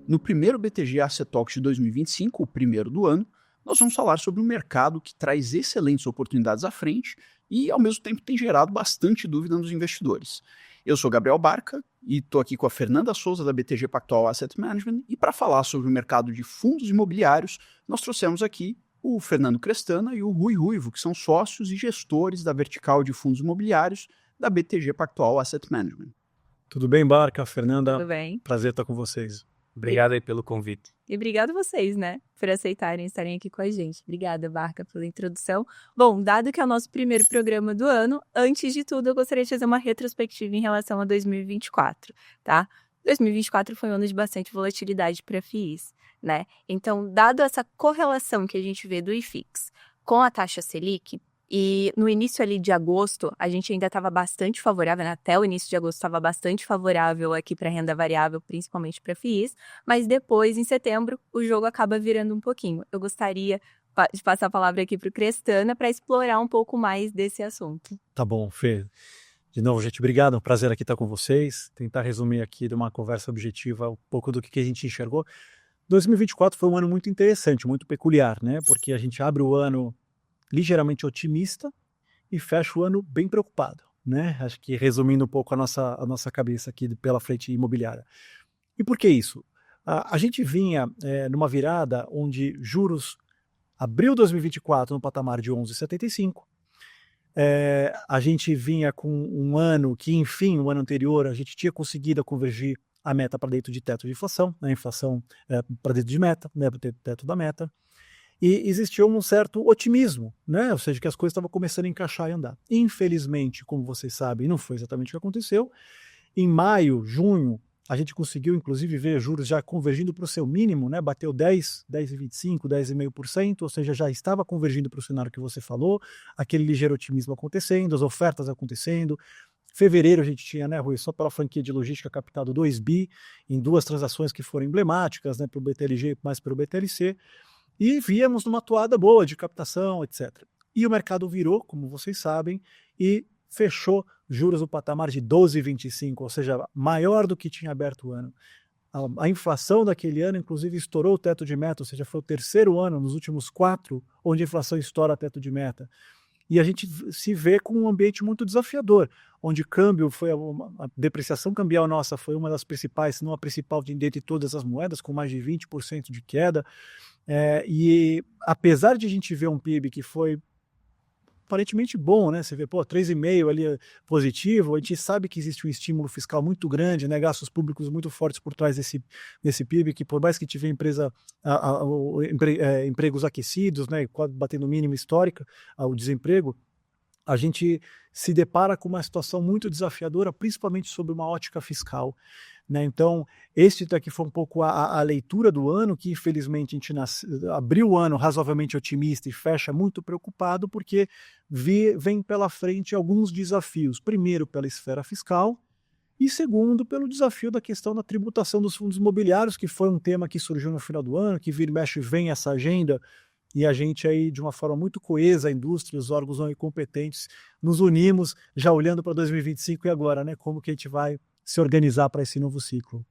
No primeiro BTG Asset Talks de 2025, o primeiro do ano, nós vamos falar sobre um mercado que traz excelentes oportunidades à frente e, ao mesmo tempo, tem gerado bastante dúvida nos investidores. Eu sou Gabriel Barca e estou aqui com a Fernanda Souza, da BTG Pactual Asset Management, e para falar sobre o mercado de fundos imobiliários, nós trouxemos aqui o Fernando Crestana e o Rui Ruivo, que são sócios e gestores da vertical de fundos imobiliários da BTG Pactual Asset Management. Tudo bem, Barca, Fernanda? Tudo bem. Prazer estar com vocês. Obrigado aí pelo convite. E obrigado vocês, né, por aceitarem estarem aqui com a gente. Obrigada, Barca, pela introdução. Bom, dado que é o nosso primeiro programa do ano, antes de tudo eu gostaria de fazer uma retrospectiva em relação a 2024, tá? 2024 foi um ano de bastante volatilidade para FIIs, né? Então, dado essa correlação que a gente vê do IFIX com a taxa Selic, e no início ali de agosto, a gente ainda estava bastante favorável, né? Até o início de agosto estava bastante favorável aqui para renda variável, principalmente para FIIs, mas depois, em setembro, o jogo acaba virando um pouquinho. Eu gostaria de passar a palavra aqui para o Crestana para explorar um pouco mais desse assunto. Tá bom, Fê. De novo, gente, obrigado. É um prazer aqui estar com vocês. Tentar resumir aqui de uma conversa objetiva um pouco do que a gente enxergou. 2024 foi um ano muito interessante, muito peculiar, né? Porque a gente abre o ano ligeiramente otimista e fecha o ano bem preocupado, né? Acho que resumindo um pouco a nossa cabeça aqui pela frente imobiliária. E por que isso? A gente vinha numa virada onde juros abriu 2024 no patamar de 11,75. A gente vinha com um ano que, enfim, o ano anterior, a gente tinha conseguido convergir a meta para dentro de teto de inflação, né? A inflação para dentro de meta, né? Para dentro do teto da meta. E existia um certo otimismo, né? Ou seja, que as coisas estavam começando a encaixar e andar. Infelizmente, como vocês sabem, não foi exatamente o que aconteceu. Em maio, junho, a gente conseguiu, inclusive, ver juros já convergindo para o seu mínimo, né? Bateu 10,25%, 10,5%, ou seja, já estava convergindo para o cenário que você falou, aquele ligeiro otimismo acontecendo, as ofertas acontecendo. Fevereiro a gente tinha, né, Rui, só pela franquia de logística captado 2 bi, em 2 transações que foram emblemáticas, né, para o BTLG, mais para o BTLC. E víamos numa toada boa de captação, etc. E o mercado virou, como vocês sabem, e fechou juros no patamar de 12,25, ou seja, maior do que tinha aberto o ano. A inflação daquele ano, inclusive, estourou o teto de meta, ou seja, foi o terceiro ano nos últimos 4 onde a inflação estoura teto de meta. E a gente se vê com um ambiente muito desafiador, onde câmbio foi a depreciação cambial nossa foi uma das principais, se não a principal dentre todas as moedas, com mais de 20% de queda. E apesar de a gente ver um PIB que foi aparentemente bom, né? Você vê, 3,5 ali positivo, a gente sabe que existe um estímulo fiscal muito grande, né? Gastos públicos muito fortes por trás desse PIB, que por mais que tiver empregos aquecidos, né? Quase batendo mínimo histórico, o desemprego, a gente se depara com uma situação muito desafiadora, principalmente sob uma ótica fiscal, né? Então, este daqui foi um pouco a leitura do ano, que infelizmente a gente abriu o ano razoavelmente otimista e fecha muito preocupado, porque vem pela frente alguns desafios. Primeiro, pela esfera fiscal, e segundo, pelo desafio da questão da tributação dos fundos imobiliários, que foi um tema que surgiu no final do ano, que vira e mexe vem essa agenda, e a gente aí, de uma forma muito coesa, a indústria, os órgãos não competentes, nos unimos, já olhando para 2025 e agora, né? Como que a gente vai se organizar para esse novo ciclo.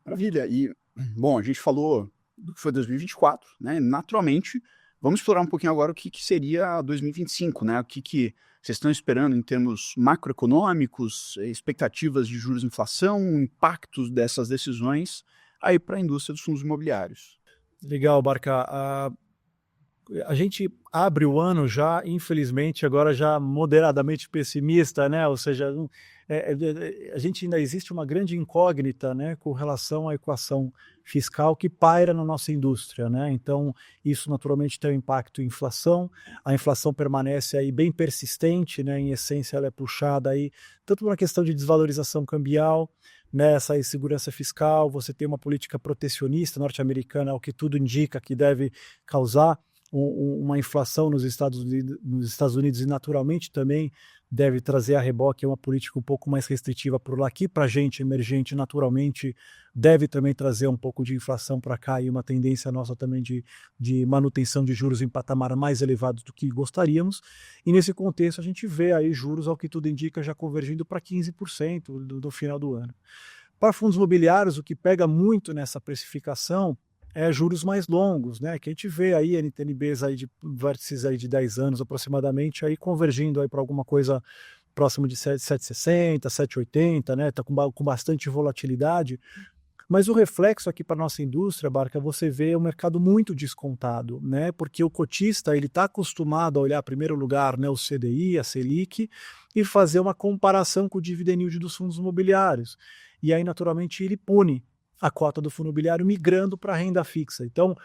Maravilha. E, bom, a gente falou do que foi 2024, né? Naturalmente, vamos explorar um pouquinho agora o que seria 2025, né? O que vocês estão esperando em termos macroeconômicos, expectativas de juros e inflação, impactos dessas decisões aí para a indústria dos fundos imobiliários. Legal, Barca. A gente abre o ano já, infelizmente, agora já moderadamente pessimista, né? Ou seja, a gente ainda existe uma grande incógnita, né, com relação à equação fiscal que paira na nossa indústria, né? Então, isso naturalmente tem um impacto em inflação. A inflação permanece aí bem persistente, né? Em essência, ela é puxada aí tanto por uma questão de desvalorização cambial, nessa insegurança fiscal, você tem uma política protecionista norte-americana, ao que tudo indica que deve causar uma inflação nos Estados Unidos e naturalmente também deve trazer a reboque uma política um pouco mais restritiva por lá, que para a gente emergente naturalmente deve também trazer um pouco de inflação para cá e uma tendência nossa também de manutenção de juros em patamar mais elevados do que gostaríamos. E nesse contexto a gente vê aí juros, ao que tudo indica, já convergindo para 15% do final do ano. Para fundos imobiliários, o que pega muito nessa precificação é juros mais longos, né? Que a gente vê aí NTNBs aí de vértices aí de 10 anos aproximadamente, aí convergindo aí para alguma coisa próximo de 7,60, 7,80, né? Tá com bastante volatilidade. Mas o reflexo aqui para nossa indústria, Barca, você vê um mercado muito descontado, né? Porque o cotista ele está acostumado a olhar em primeiro lugar, né, o CDI, a Selic, e fazer uma comparação com o dividend yield dos fundos imobiliários. E aí, naturalmente, ele pune a cota do fundo imobiliário migrando para a renda fixa. Então,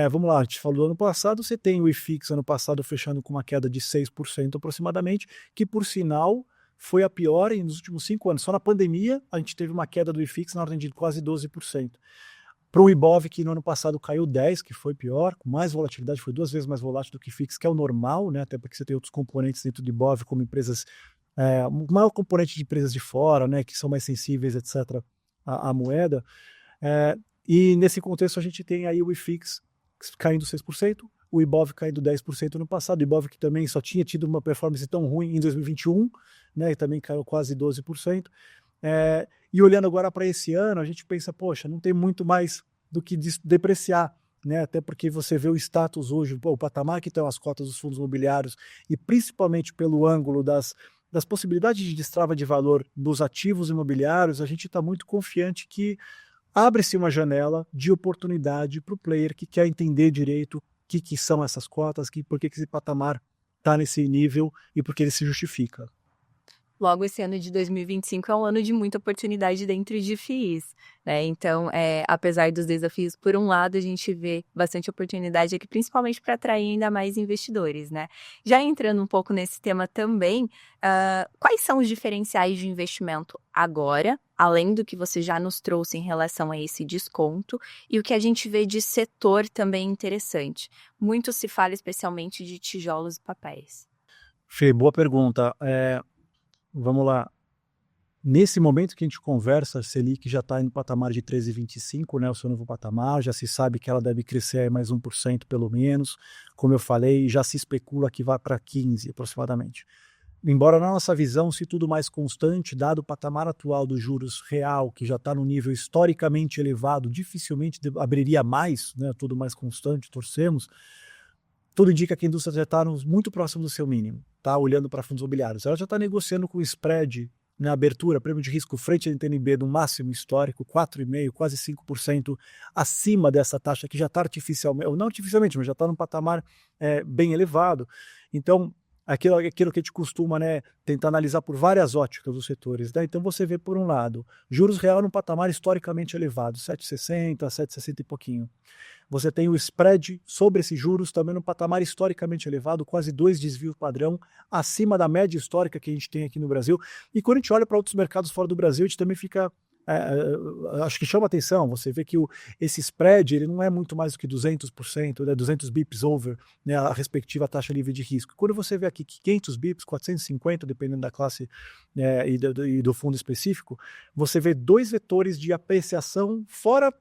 vamos lá, a gente falou do ano passado, você tem o IFIX ano passado fechando com uma queda de 6% aproximadamente, que por sinal foi a pior nos últimos 5 anos. Só na pandemia a gente teve uma queda do IFIX na ordem de quase 12%. Para o Ibov, que no ano passado caiu 10%, que foi pior, com mais volatilidade, foi 2 vezes mais volátil do que o IFIX, que é o normal, né? Até porque você tem outros componentes dentro do Ibov, como empresas, o maior componente de empresas de fora, né, que são mais sensíveis, etc., à moeda. E nesse contexto a gente tem aí o IFIX caindo 6%, o Ibov caindo 10% no passado, o Ibov que também só tinha tido uma performance tão ruim em 2021, né, e também caiu quase 12%. E olhando agora para esse ano, a gente pensa, poxa, não tem muito mais do que depreciar, né, até porque você vê o status hoje, o patamar que estão as cotas dos fundos imobiliários, e principalmente pelo ângulo das possibilidades de destrava de valor dos ativos imobiliários, a gente está muito confiante que abre-se uma janela de oportunidade para o player que quer entender direito o que são essas cotas, por que esse patamar está nesse nível e por que ele se justifica. Logo, esse ano de 2025 é um ano de muita oportunidade dentro de FIIs, né? Então, apesar dos desafios, por um lado, a gente vê bastante oportunidade aqui, principalmente para atrair ainda mais investidores, né? Já entrando um pouco nesse tema também, quais são os diferenciais de investimento agora, além do que você já nos trouxe em relação a esse desconto, e o que a gente vê de setor também interessante? Muito se fala especialmente de tijolos e papéis. Fê, boa pergunta. Vamos lá. Nesse momento que a gente conversa, a Selic já está em patamar de 13,25, né, o seu novo patamar, já se sabe que ela deve crescer aí mais 1% pelo menos. Como eu falei, já se especula que vai para 15% aproximadamente. Embora na nossa visão, se tudo mais constante, dado o patamar atual dos juros real, que já está no nível historicamente elevado, dificilmente abriria mais, né, tudo mais constante, torcemos, tudo indica que a indústria já está muito próximo do seu mínimo, tá? Olhando para fundos imobiliários. Ela já está negociando com spread na abertura, prêmio de risco frente à NTNB no máximo histórico, 4,5%, quase 5% acima dessa taxa que já está artificialmente, ou não artificialmente, mas já está num patamar bem elevado. Então, aquilo que a gente costuma, né, tentar analisar por várias óticas dos setores, né? Então você vê, por um lado, juros real num patamar historicamente elevado, 7,60, 7,60 e pouquinho. Você tem o spread sobre esses juros também num patamar historicamente elevado, quase 2 desvios padrão, acima da média histórica que a gente tem aqui no Brasil. E quando a gente olha para outros mercados fora do Brasil, a gente também fica... acho que chama atenção, você vê que esse spread ele não é muito mais do que 200%, né, 200 bips over, né, a respectiva taxa livre de risco. Quando você vê aqui que 500 bips, 450, dependendo da classe e do fundo específico, você vê 2 vetores de apreciação fora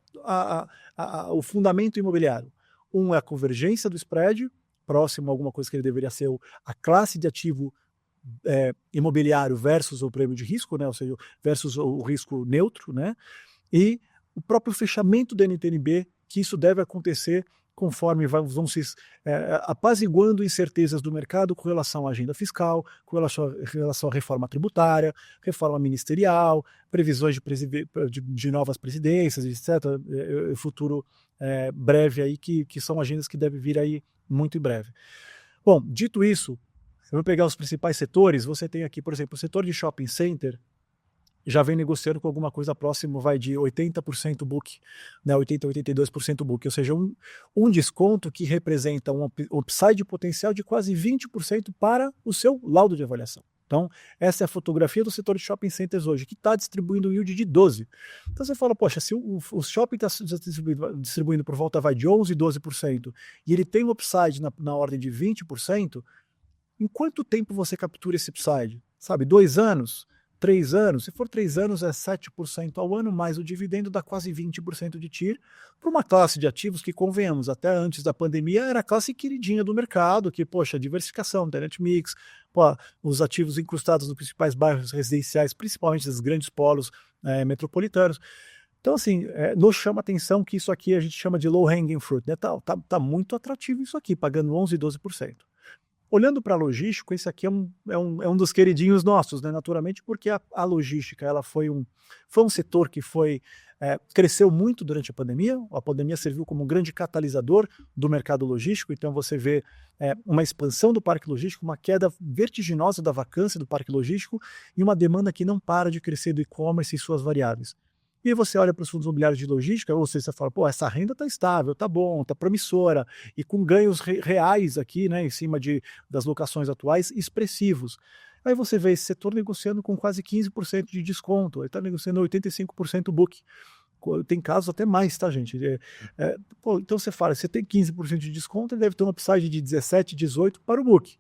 o fundamento imobiliário. Um é a convergência do spread, próximo a alguma coisa que ele deveria ser a classe de ativo imobiliário versus o prêmio de risco, né, ou seja, versus o risco neutro, né, e o próprio fechamento da NTNB, que isso deve acontecer conforme vão se apaziguando incertezas do mercado com relação à agenda fiscal, com relação à reforma tributária, reforma ministerial, previsões de novas presidências, etc., futuro breve aí, que são agendas que devem vir aí muito em breve. Bom, dito isso, eu vou pegar os principais setores. Você tem aqui, por exemplo, o setor de shopping center já vem negociando com alguma coisa próximo, vai de 80% book, né, 80% a 82% book, ou seja, um desconto que representa um upside potencial de quase 20% para o seu laudo de avaliação. Então, essa é a fotografia do setor de shopping centers hoje, que está distribuindo um yield de 12%. Então você fala, poxa, se o shopping está distribuindo por volta de 11%, 12%, e ele tem um upside na ordem de 20%, Em quanto tempo você captura esse upside? Sabe, 2 anos? 3 anos? Se for 3 anos, é 7% ao ano, mais o dividendo dá quase 20% de TIR para uma classe de ativos que, convenhamos, até antes da pandemia era a classe queridinha do mercado, que, poxa, diversificação, tenant mix, pô, os ativos incrustados nos principais bairros residenciais, principalmente dos grandes polos metropolitanos. Então, assim, nos chama a atenção que isso aqui a gente chama de low hanging fruit, né? Tá muito atrativo isso aqui, pagando 11%, 12%. Olhando para a logística, esse aqui é um dos queridinhos nossos, né? Naturalmente, porque a logística ela foi um setor que cresceu muito durante a pandemia serviu como um grande catalisador do mercado logístico, então você vê uma expansão do parque logístico, uma queda vertiginosa da vacância do parque logístico e uma demanda que não para de crescer do e-commerce e suas variáveis. E aí você olha para os fundos imobiliários de logística, ou seja, você fala, pô, essa renda está estável, está bom, está promissora, e com ganhos reais aqui, né, em cima das locações atuais, expressivos. Aí você vê esse setor negociando com quase 15% de desconto, ele está negociando 85% book. Tem casos até mais, tá, gente? Então você fala, você tem 15% de desconto, ele deve ter um upside de 17%, 18% para o book.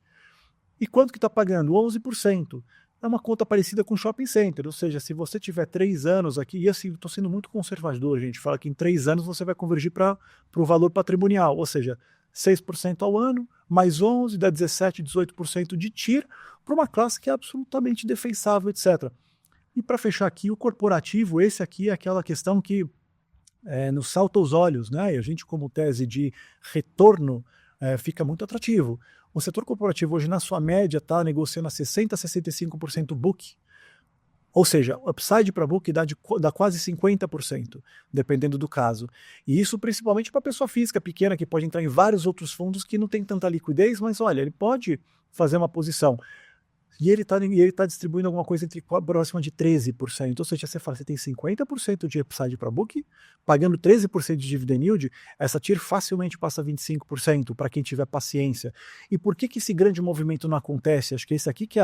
E quanto que está pagando? 11%. É uma conta parecida com shopping center, ou seja, se você tiver 3 anos aqui, e assim, estou sendo muito conservador, gente, fala que em 3 anos você vai convergir para o valor patrimonial, ou seja, 6% ao ano, mais 11%, dá 17%, 18% de TIR, para uma classe que é absolutamente defensável, etc. E para fechar aqui, o corporativo, esse aqui é aquela questão que nos salta aos olhos, né? E a gente, como tese de retorno, fica muito atrativo. O setor corporativo hoje, na sua média, está negociando a 60% a 65% book. Ou seja, o upside para book dá quase 50%, dependendo do caso. E isso principalmente para a pessoa física pequena, que pode entrar em vários outros fundos que não tem tanta liquidez, mas olha, ele pode fazer uma posição. E ele tá distribuindo alguma coisa próxima de 13%. Ou seja, você fala, você tem 50% de upside para book, pagando 13% de dividend yield, essa TIR facilmente passa 25% para quem tiver paciência. E por que esse grande movimento não acontece? Acho que esse aqui que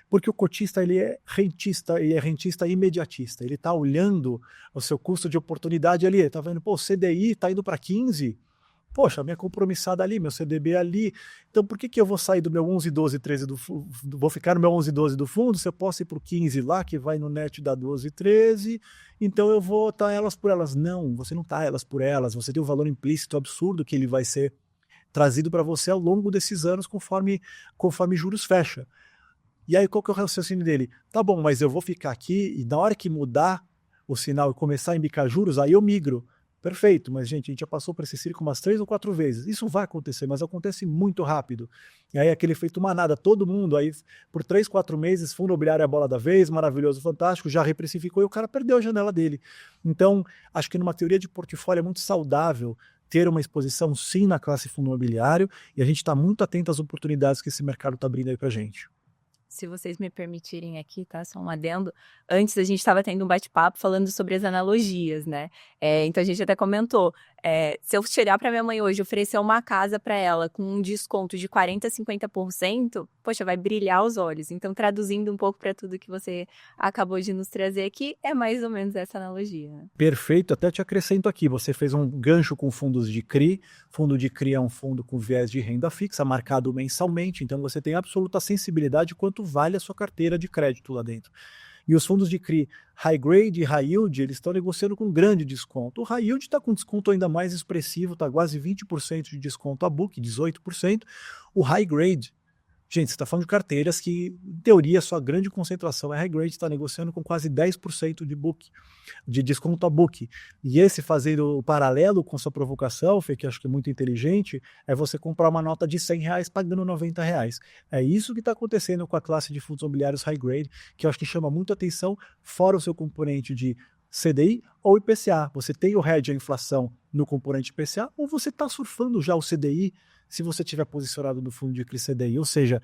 porque o cotista ele é rentista imediatista. Ele está olhando o seu custo de oportunidade ali, está vendo, pô, o CDI está indo para 15%, poxa, minha compromissada ali, meu CDB ali, então por que eu vou sair do meu 11, 12, 13 vou ficar no meu 11, 12 do fundo, se eu posso ir para o 15 lá, que vai no net da 12, 13, então eu vou estar elas por elas. Não, você não está elas por elas, você tem um valor implícito absurdo que ele vai ser trazido para você ao longo desses anos, conforme juros fecha. E aí qual que é o raciocínio dele? Tá bom, mas eu vou ficar aqui e na hora que mudar o sinal e começar a indicar juros, aí eu migro. Perfeito, mas gente, a gente já passou por esse círculo umas 3 ou 4 vezes. Isso vai acontecer, mas acontece muito rápido. E aí aquele efeito manada, todo mundo aí por 3, 4 meses, fundo imobiliário é a bola da vez, maravilhoso, fantástico, já reprecificou e o cara perdeu a janela dele. Então, acho que numa teoria de portfólio é muito saudável ter uma exposição sim na classe fundo imobiliário e a gente está muito atento às oportunidades que esse mercado está abrindo aí para gente. Se vocês me permitirem aqui, tá? Só um adendo. Antes a gente estava tendo um bate-papo falando sobre as analogias, né? Então a gente até comentou, se eu chegar para minha mãe hoje e oferecer uma casa para ela com um desconto de 40%, 50%, poxa, vai brilhar os olhos. Então, traduzindo um pouco para tudo que você acabou de nos trazer aqui, é mais ou menos essa analogia. Né? Perfeito, até te acrescento aqui, você fez um gancho com fundos de CRI, fundo de CRI é um fundo com viés de renda fixa, marcado mensalmente, então você tem absoluta sensibilidade quanto vale a sua carteira de crédito lá dentro. E os fundos de CRI high grade e high yield, eles estão negociando com grande desconto. O high yield está com desconto ainda mais expressivo, está quase 20% de desconto a book, 18%. O high grade, gente, você está falando de carteiras que, em teoria, sua grande concentração é high grade, está negociando com quase 10% de desconto a book. E esse, fazendo o paralelo com sua provocação, Fê, que acho que é muito inteligente, é você comprar uma nota de R$100 pagando R$90. É isso que está acontecendo com a classe de fundos imobiliários high grade, que eu acho que chama muito atenção, fora o seu componente de CDI ou IPCA. Você tem o hedge, a inflação, no componente IPCA, ou você está surfando já o CDI, se você estiver posicionado no fundo de CRI CDI, ou seja,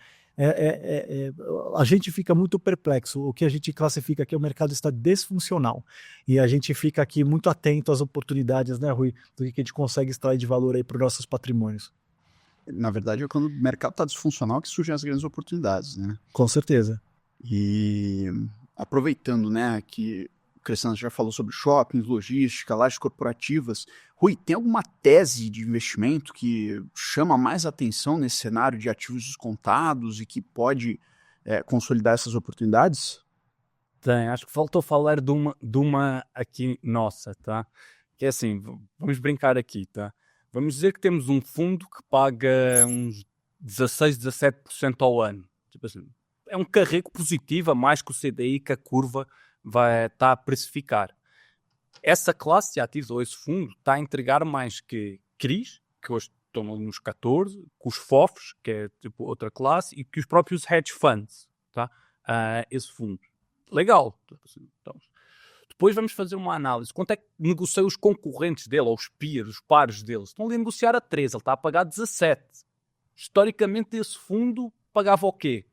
a gente fica muito perplexo. O que a gente classifica aqui é o mercado está desfuncional e a gente fica aqui muito atento às oportunidades, né, Rui, do que a gente consegue extrair de valor aí para os nossos patrimônios. Na verdade, é quando o mercado está disfuncional que surgem as grandes oportunidades, né? Com certeza. E aproveitando, né, que Crescendo já falou sobre shoppings, logística, lajes corporativas. Rui, tem alguma tese de investimento que chama mais atenção nesse cenário de ativos descontados e que pode consolidar essas oportunidades? Tem, acho que faltou falar de uma aqui nossa, tá? Que é assim, vamos brincar aqui, tá? Vamos dizer que temos um fundo que paga uns 16, 17% ao ano. Tipo assim, é um carrego positivo a mais que o CDI, que a curva vai estar a precificar. Essa classe de ativos, ou esse fundo, está a entregar mais que CRIs, que hoje estão nos 14, que os FOFs, que é tipo outra classe, e que os próprios hedge funds, tá? Esse fundo. Legal. Então, depois vamos fazer uma análise. Quanto é que negocia os concorrentes dele, ou os peers, os pares deles? Estão ali a negociar a 13, ele está a pagar 17. Historicamente, esse fundo pagava o quê?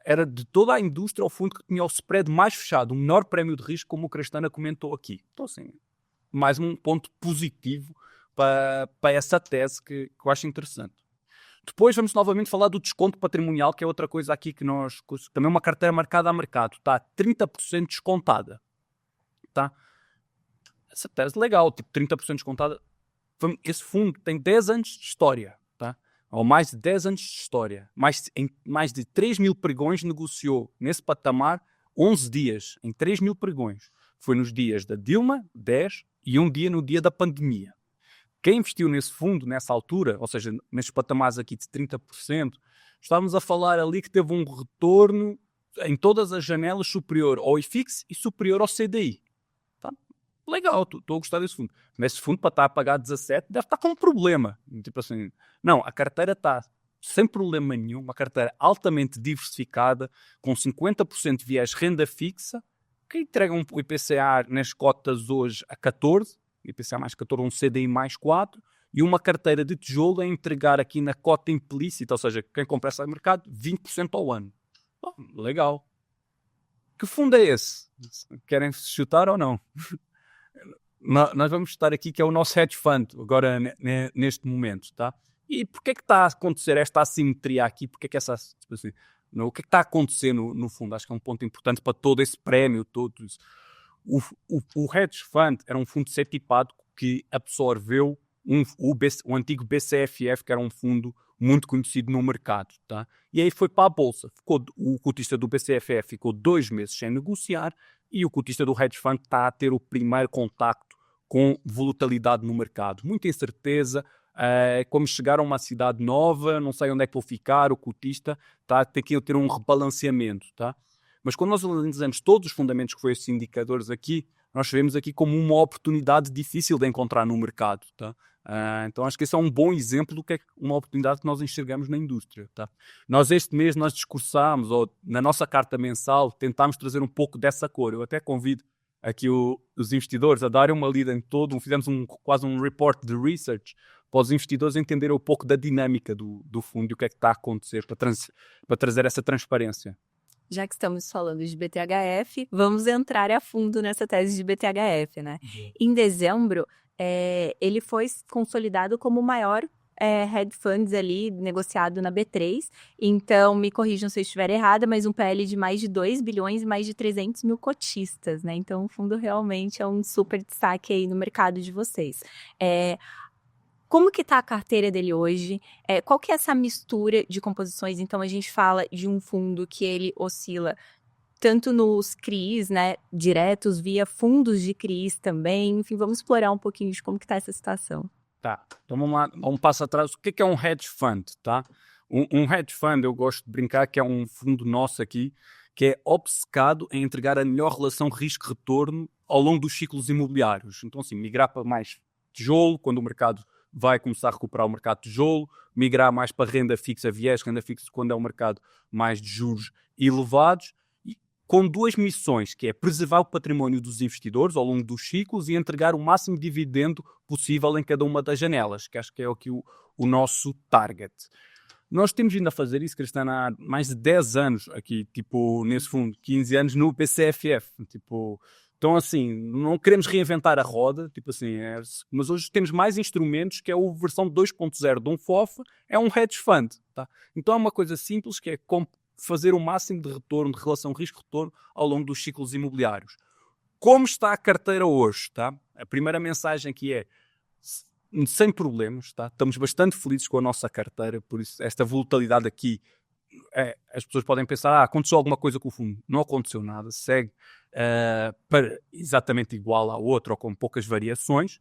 Era de toda a indústria o fundo que tinha o spread mais fechado, o menor prémio de risco, como o Crestana comentou aqui. Então, assim, mais um ponto positivo para essa tese que eu acho interessante. Depois vamos novamente falar do desconto patrimonial, que é outra coisa aqui que também é uma carteira marcada a mercado. Está 30% descontada. Tá? Essa tese é legal, tipo 30% descontada. Esse fundo tem 10 anos de história. Tá? Ou mais de 10 anos de história. Em mais de 3 mil pregões negociou nesse patamar 11 dias. Em 3 mil pregões. Foi nos dias da Dilma, 10, e um dia no dia da pandemia. Quem investiu nesse fundo, nessa altura, ou seja, nestes patamares aqui de 30%, estávamos a falar ali que teve um retorno em todas as janelas superior ao IFIX e superior ao CDI. Tá? Legal, estou a gostar desse fundo. Mas esse fundo, para estar a pagar 17, deve estar com um problema. Tipo assim, não, a carteira está sem problema nenhum, uma carteira altamente diversificada, com 50% de viés renda fixa, que entrega um IPCA nas cotas hoje a 14%, IPCA mais 14, um CDI mais 4, e uma carteira de tijolo a entregar aqui na cota implícita, ou seja, quem compra essa mercado, 20% ao ano. Bom, legal. Que fundo é esse? Querem chutar ou não? Nós vamos estar aqui, que é o nosso hedge fund, agora neste momento, tá? E porquê é que está a acontecer esta assimetria aqui? Porquê é que essa... Tipo assim, o que é que está a acontecer no fundo? Acho que é um ponto importante para todo esse prémio, todo isso. O hedge fund era um fundo C-tipado que absorveu o antigo BCFF, que era um fundo muito conhecido no mercado. Tá? E aí foi para a bolsa. O cotista do BCFF ficou 2 meses sem negociar e o cotista do hedge fund está a ter o primeiro contacto com volatilidade no mercado. Muita incerteza, como chegar a uma cidade nova, não sei onde é que vou ficar, o cotista tem que ter um rebalanceamento. Tá? Mas quando nós analisamos todos os fundamentos que foram esses indicadores aqui, nós vemos aqui como uma oportunidade difícil de encontrar no mercado. Tá? Então acho que esse é um bom exemplo do que é uma oportunidade que nós enxergamos na indústria. Tá? Nós este mês discursámos, ou na nossa carta mensal, tentámos trazer um pouco dessa cor. Eu até convido aqui os investidores a darem uma lida em todo, fizemos quase um report de research para os investidores entenderem um pouco da dinâmica do fundo e o que é que está a acontecer para trazer essa transparência. Já que estamos falando de BTHF, vamos entrar a fundo nessa tese de BTHF, né? Uhum. Em dezembro, ele foi consolidado como o maior hedge funds ali, negociado na B3. Então, me corrijam se eu estiver errada, mas um PL de mais de 2 bilhões e mais de 300 mil cotistas, né? Então, o fundo realmente é um super destaque aí no mercado de vocês. Como que está a carteira dele hoje? Qual que é essa mistura de composições? Então, a gente fala de um fundo que ele oscila tanto nos CRIs, né, diretos, via fundos de CRIs também. Enfim, vamos explorar um pouquinho de como que está essa situação. Tá, então vamos lá, um passo atrás. O que é um hedge fund? Tá? Um hedge fund, eu gosto de brincar que é um fundo nosso aqui, que é obcecado em entregar a melhor relação risco-retorno ao longo dos ciclos imobiliários. Então, assim, migrar para mais tijolo, quando o mercado vai começar a recuperar o mercado de tijolo, migrar mais para renda fixa, viés renda fixa, quando é um mercado mais de juros elevados, e com 2 missões, que é preservar o património dos investidores ao longo dos ciclos e entregar o máximo de dividendo possível em cada uma das janelas, que acho que é o nosso target. Nós temos vindo a fazer isso, Cristina, há mais de 10 anos aqui, tipo, nesse fundo, 15 anos no PCFF, tipo... Então, assim, não queremos reinventar a roda, tipo assim, mas hoje temos mais instrumentos, que é a versão 2.0 de um FOF, é um hedge fund. Tá? Então é uma coisa simples, que é fazer o máximo de retorno, de relação risco-retorno ao longo dos ciclos imobiliários. Como está a carteira hoje, tá? A primeira mensagem aqui é sem problemas, tá? Estamos bastante felizes com a nossa carteira, por isso esta volatilidade aqui, as pessoas podem pensar, aconteceu alguma coisa com o fundo. Não aconteceu nada, segue para exatamente igual ao outro ou com poucas variações.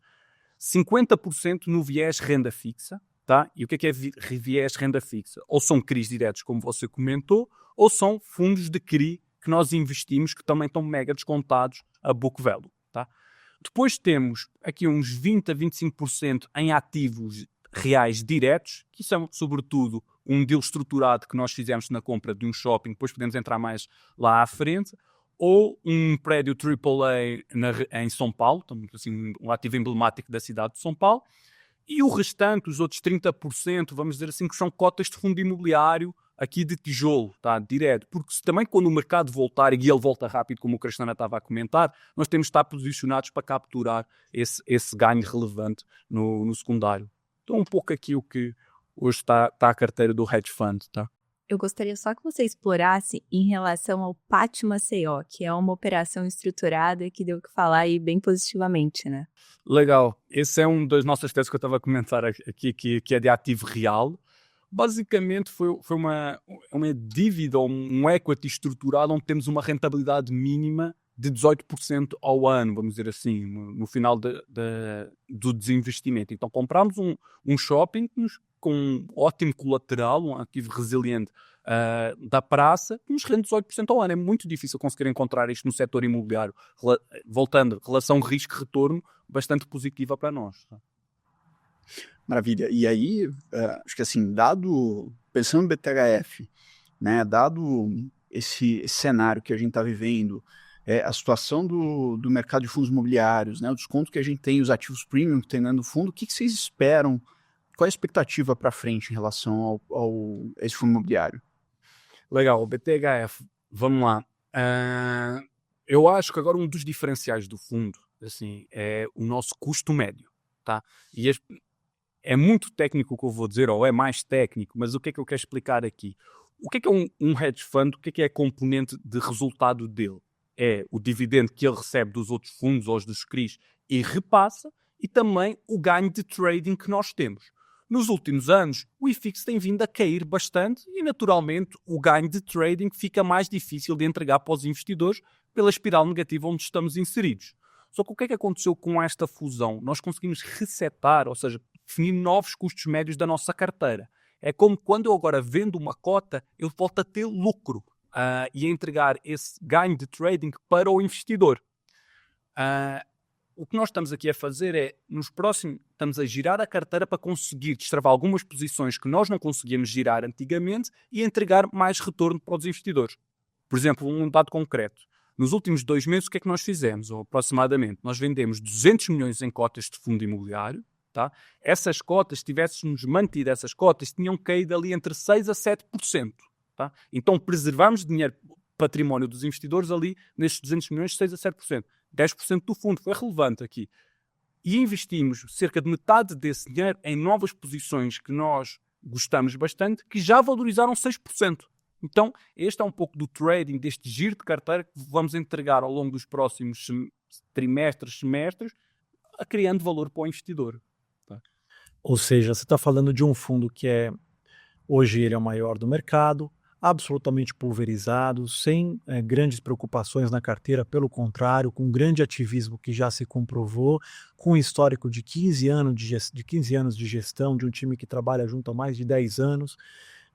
50% no viés renda fixa, tá? E o que é viés renda fixa? Ou são CRIs diretos, como você comentou, ou são fundos de CRI que nós investimos, que também estão mega descontados a book value, tá? Depois temos aqui uns 20 a 25% em ativos reais diretos, que são sobretudo um deal estruturado que nós fizemos na compra de um shopping, depois podemos entrar mais lá à frente, ou um prédio AAA em São Paulo, assim, um ativo emblemático da cidade de São Paulo, e o restante, os outros 30%, vamos dizer assim, que são cotas de fundo imobiliário aqui de tijolo, tá? Direto. Porque também quando o mercado voltar, e ele volta rápido, como o Cristiano estava a comentar, nós temos de estar posicionados para capturar esse ganho relevante no secundário. Então um pouco aqui o que hoje está a carteira do hedge fund, tá? Eu gostaria só que você explorasse em relação ao Pátio Maceió, que é uma operação estruturada que deu o que falar aí bem positivamente, né? Legal. Esse é um das nossas teses que eu estava a comentar aqui, que é de ativo real. Basicamente foi uma dívida ou um equity estruturado onde temos uma rentabilidade mínima de 18% ao ano, vamos dizer assim, no final do desinvestimento. Então comprámos um shopping com um ótimo colateral, um ativo resiliente da praça, que nos rende 18% ao ano. É muito difícil conseguir encontrar isto no setor imobiliário. Voltando, relação risco-retorno bastante positiva para nós. Maravilha. E aí, acho que assim, pensando no BTHF, né, dado esse cenário que a gente está vivendo, a situação do mercado de fundos imobiliários, né, o desconto que a gente tem, os ativos premium que tem dentro do fundo, o que vocês esperam? Qual é a expectativa para frente em relação a esse fundo imobiliário? Legal, o BTHF, vamos lá. Eu acho que agora um dos diferenciais do fundo assim, é o nosso custo médio. Tá? E é muito técnico o que eu vou dizer, ou é mais técnico, mas o que é que eu quero explicar aqui? O que é um hedge fund? O que é a componente de resultado dele? É o dividendo que ele recebe dos outros fundos ou dos CRIs e repassa, e também o ganho de trading que nós temos. Nos últimos anos, o IFIX tem vindo a cair bastante e, naturalmente, o ganho de trading fica mais difícil de entregar para os investidores pela espiral negativa onde estamos inseridos. Só que o que é que aconteceu com esta fusão? Nós conseguimos resetar, ou seja, definir novos custos médios da nossa carteira. É como quando eu agora vendo uma cota, eu volto a ter lucro e a entregar esse ganho de trading para o investidor. O que nós estamos aqui a fazer é, estamos a girar a carteira para conseguir destravar algumas posições que nós não conseguíamos girar antigamente e entregar mais retorno para os investidores. Por exemplo, um dado concreto. Nos últimos 2 meses, o que é que nós fizemos? Ou aproximadamente, nós vendemos 200 milhões em cotas de fundo imobiliário. Tá? Essas cotas, se tivéssemos mantido essas cotas, tinham caído ali entre 6% a 7%. Tá? Então, preservamos dinheiro, património dos investidores ali, nestes 200 milhões, 6% a 7%. 10% do fundo, foi relevante aqui. E investimos cerca de metade desse dinheiro em novas posições que nós gostamos bastante, que já valorizaram 6%. Então, este é um pouco do trading, deste giro de carteira que vamos entregar ao longo dos próximos trimestres, semestres, criando valor para o investidor. Tá? Ou seja, você está falando de um fundo que hoje ele é o maior do mercado, absolutamente pulverizado, sem grandes preocupações na carteira, pelo contrário, com grande ativismo que já se comprovou, com um histórico de 15 anos de gestão, de um time que trabalha junto há mais de 10 anos.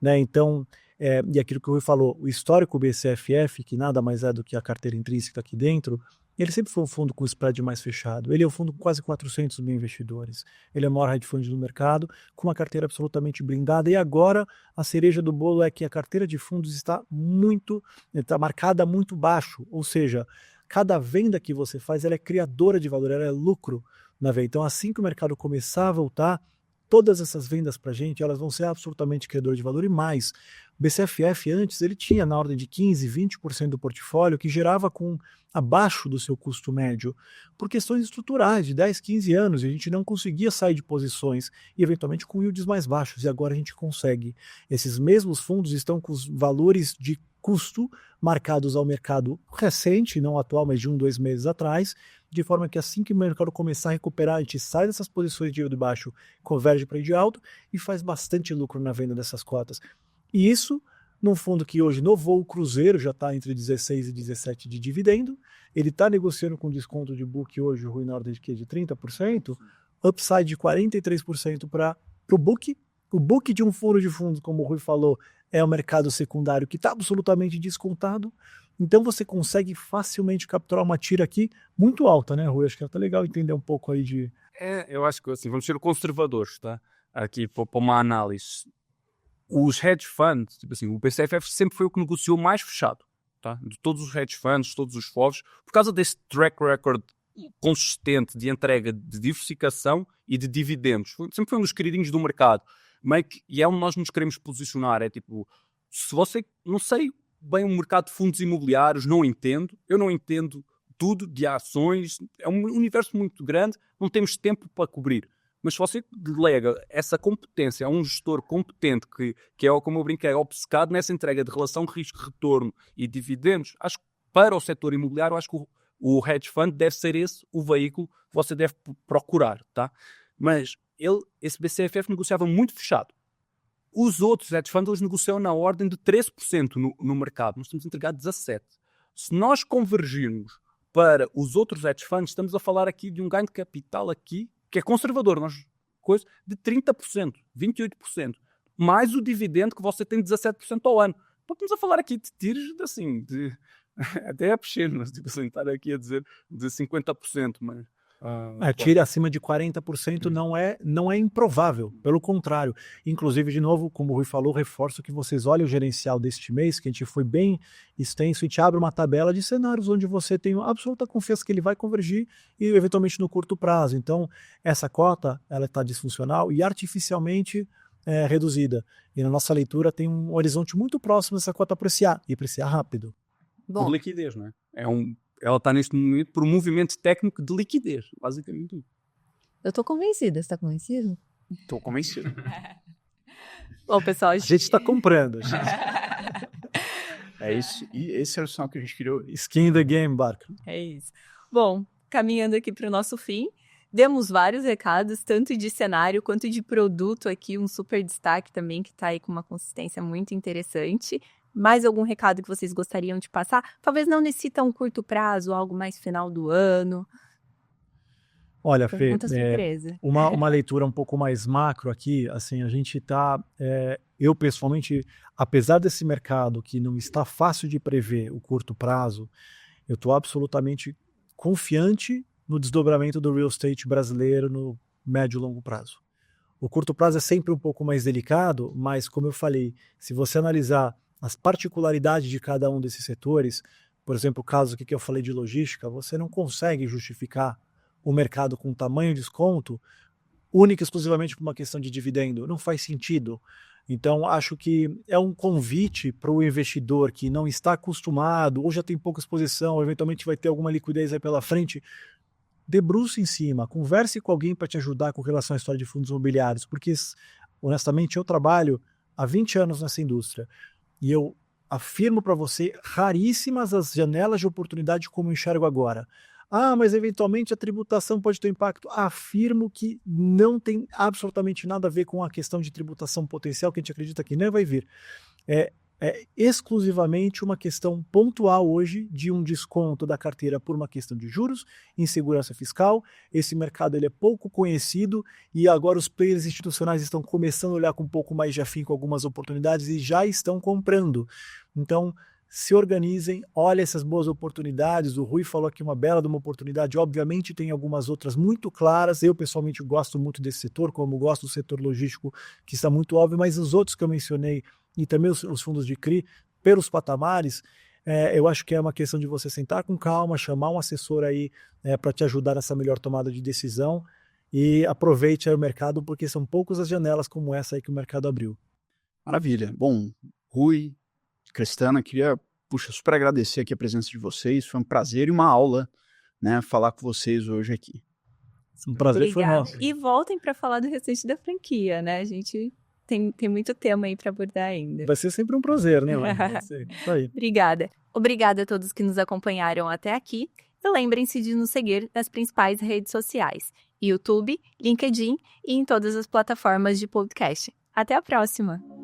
Né? Então, e aquilo que o Rui falou, o histórico BCFF, que nada mais é do que a carteira intrínseca aqui dentro, ele sempre foi um fundo com spread mais fechado. Ele é um fundo com quase 400 mil investidores. Ele é o maior hedge fund do mercado, com uma carteira absolutamente blindada. E agora, a cereja do bolo é que a carteira de fundos está marcada muito baixo. Ou seja, cada venda que você faz, ela é criadora de valor, ela é lucro na venda. Então, assim que o mercado começar a voltar, todas essas vendas para a gente, elas vão ser absolutamente criadoras de valor e mais. O BCFF antes, ele tinha na ordem de 15%, 20% do portfólio que gerava abaixo do seu custo médio, por questões estruturais de 10, 15 anos, e a gente não conseguia sair de posições, e eventualmente com yields mais baixos, e agora a gente consegue. Esses mesmos fundos estão com os valores de custo, marcados ao mercado recente, não atual, mas de 2 meses atrás, de forma que assim que o mercado começar a recuperar, a gente sai dessas posições de yield baixo, converge para de alto e faz bastante lucro na venda dessas cotas. E isso, num fundo que hoje no voo cruzeiro já está entre 16 e 17 de dividendo, ele está negociando com desconto de book hoje, Rui, na ordem de 30%, upside de 43% para o book. O book de um fundo de fundos, como o Rui falou, é o mercado secundário que está absolutamente descontado. Então você consegue facilmente capturar uma tira aqui muito alta, né, Rui? Acho que é até legal entender um pouco aí de... Eu acho que assim, vamos ser conservadores, tá? Aqui para uma análise. Os hedge funds, tipo assim, o BCFF sempre foi o que negociou mais fechado, tá? De todos os hedge funds, todos os FOFs, por causa desse track record consistente de entrega de diversificação e de dividendos. Sempre foi um dos queridinhos do mercado. E é onde nós nos queremos posicionar. É tipo, se você, não sei bem o mercado de fundos imobiliários, não entendo, eu não entendo tudo de ações, é um universo muito grande, não temos tempo para cobrir. Mas se você delega essa competência a um gestor competente que é, como eu brinquei, obcecado nessa entrega de relação risco-retorno e dividendos, acho que para o setor imobiliário, acho que o hedge fund deve ser esse o veículo que você deve procurar, tá? Mas esse BCFF negociava muito fechado. Os outros hedge funds eles negociam na ordem de 13% no mercado. Nós estamos a entregar 17%. Se nós convergirmos para os outros hedge funds, estamos a falar aqui de um ganho de capital aqui, que é conservador, de 30%, 28%. Mais o dividendo que você tem 17% ao ano. Então, estamos a falar aqui de tiros assim, até é pequeno, tipo assim, estar aqui a dizer de 50%, mas... tira acima de 40% não é improvável, pelo contrário. Inclusive, de novo, como o Rui falou, reforço que vocês olhem o gerencial deste mês, que a gente foi bem extenso, e te abre uma tabela de cenários onde você tem absoluta confiança que ele vai convergir e eventualmente no curto prazo. Então, essa cota ela está disfuncional e artificialmente reduzida. E na nossa leitura tem um horizonte muito próximo dessa cota apreciar, e apreciar rápido. Por liquidez, não é? Ela está neste momento por um movimento técnico de liquidez, basicamente. Eu tô convencida. Você tá convencido? Tô convencido. Bom, pessoal, A gente está comprando. É isso. E esse era o sinal que a gente queria ouvir. Skin in the game, Barca. É isso. Bom, caminhando aqui para o nosso fim, demos vários recados, tanto de cenário quanto de produto aqui, um super destaque também que está aí com uma consistência muito interessante. Mais algum recado que vocês gostariam de passar? Talvez não necessita um curto prazo, algo mais final do ano. Olha, Fê, Muita surpresa. Uma leitura um pouco mais macro aqui, assim, a gente está, eu pessoalmente, apesar desse mercado que não está fácil de prever o curto prazo, eu estou absolutamente confiante no desdobramento do real estate brasileiro no médio e longo prazo. O curto prazo é sempre um pouco mais delicado, mas como eu falei, se você analisar as particularidades de cada um desses setores, por exemplo, o caso aqui que eu falei de logística, você não consegue justificar o mercado com tamanho desconto única e exclusivamente por uma questão de dividendo. Não faz sentido. Então, acho que é um convite para o investidor que não está acostumado ou já tem pouca exposição, ou eventualmente vai ter alguma liquidez aí pela frente, debruce em cima, converse com alguém para te ajudar com relação à história de fundos imobiliários, porque, honestamente, eu trabalho há 20 anos nessa indústria. E eu afirmo para você, raríssimas as janelas de oportunidade como eu enxergo agora. Mas eventualmente a tributação pode ter impacto. Afirmo que não tem absolutamente nada a ver com a questão de tributação potencial, que a gente acredita que não vai vir. É exclusivamente uma questão pontual hoje de um desconto da carteira por uma questão de juros, insegurança fiscal. Esse mercado ele é pouco conhecido e agora os players institucionais estão começando a olhar com um pouco mais de afinco algumas oportunidades e já estão comprando. Então, se organizem, olhem essas boas oportunidades. O Rui falou aqui uma bela de uma oportunidade, obviamente tem algumas outras muito claras. Eu pessoalmente gosto muito desse setor, como gosto do setor logístico, que está muito óbvio, mas os outros que eu mencionei e também os fundos de CRI, pelos patamares, eu acho que é uma questão de você sentar com calma, chamar um assessor aí para te ajudar nessa melhor tomada de decisão e aproveite aí o mercado, porque são poucas as janelas como essa aí que o mercado abriu. Maravilha. Bom, Rui, Cristana, queria super agradecer aqui a presença de vocês, foi um prazer e uma aula, né, falar com vocês hoje aqui. Um prazer. Obrigado. Foi nosso. E voltem para falar do restante da franquia, né, a gente tem muito tema aí para abordar ainda. Vai ser sempre um prazer, né, Elaine? Vai ser. Isso aí. Obrigada. Obrigada a todos que nos acompanharam até aqui. E lembrem-se de nos seguir nas principais redes sociais: YouTube, LinkedIn e em todas as plataformas de podcast. Até a próxima!